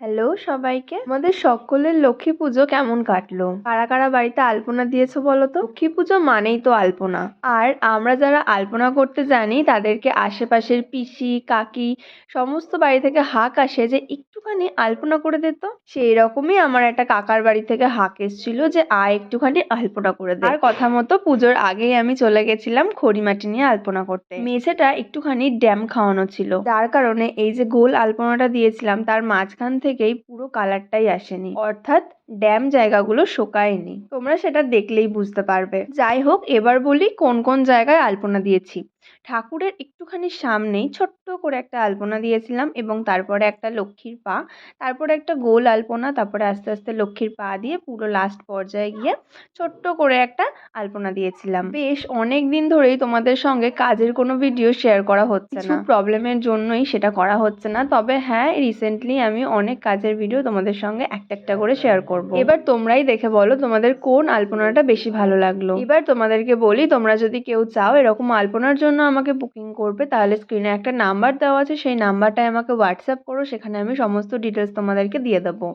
Hello সবাইকে। আমাদের সকলের লক্ষ্মী পুজো কেমন কাটলো? কারা কারা বাড়িতে আলপনা দিয়েছো বলো তো? লক্ষ্মী পুজো মানেই তো আলপনা। আর আমরা যারা আলপনা করতে জানি তাদেরকে আশেপাশের পিসি কাকি সমস্ত বাড়ি থেকে হাঁক আসে যে একটুখানি আলপনা করে দে তো। সেই রকমই আমার একটা কাকার বাড়ি থেকে হাঁক এসেছিল যে আয় একটুখানি আলপনা করে দে। আর কথা মতো পুজোর আগেই আমি চলে গেছিলাম খড়িমাটি নিয়ে আলপনা করতে। মেঝেটা একটুখানি ড্যাম খাওয়ানো ছিল, যার কারণে এই যে গোল আলপনাটা দিয়েছিলাম তার মাঝখান থেকেই পুরো কালারটাই আসেনি, অর্থাৎ ড্যাম জায়গাগুলো শোকায়নি। তোমরা সেটা দেখলেই বুঝতে পারবে। যাই হোক, এবার বলি কোন কোন জায়গায় আলপনা দিয়েছি। ঠাকুরের একটুখানি সামনেই ছোট্ট করে একটা আলপনা দিয়েছিলাম এবং তারপরে একটা লক্ষ্মীর পা, তারপরে একটা গোল আলপনা, তারপরে আস্তে আস্তে লক্ষ্মীর পা দিয়ে পুরো লাস্ট পর্যায়ে গিয়ে ছোট্ট করে একটা আলপনা দিয়েছিলাম। বেশ অনেক দিন ধরেই তোমাদের সঙ্গে কাজের কোনো ভিডিও শেয়ার করা হচ্ছে না, কিছু প্রবলেমের জন্যই সেটা করা হচ্ছে না। তবে হ্যাঁ, রিসেন্টলি আমি অনেক কাজের ভিডিও তোমাদের সঙ্গে একটা একটা করে শেয়ার করব। এবার তোমরাই দেখে বলো তোমাদের কোন আলপনাটা বেশি ভালো লাগলো। এবার তোমাদেরকে বলি, তোমরা যদি কেউ চাও এরকম আলপনার জন্য আমাকে বুকিং করবে, তাহলে স্ক্রিনে একটা নাম্বার দেওয়া আছে, সেই নাম্বারটায় আমাকে হোয়াটসঅ্যাপ করো, সেখানে আমি সমস্ত ডিটেলস তোমাদেরকে দিয়ে দেবো।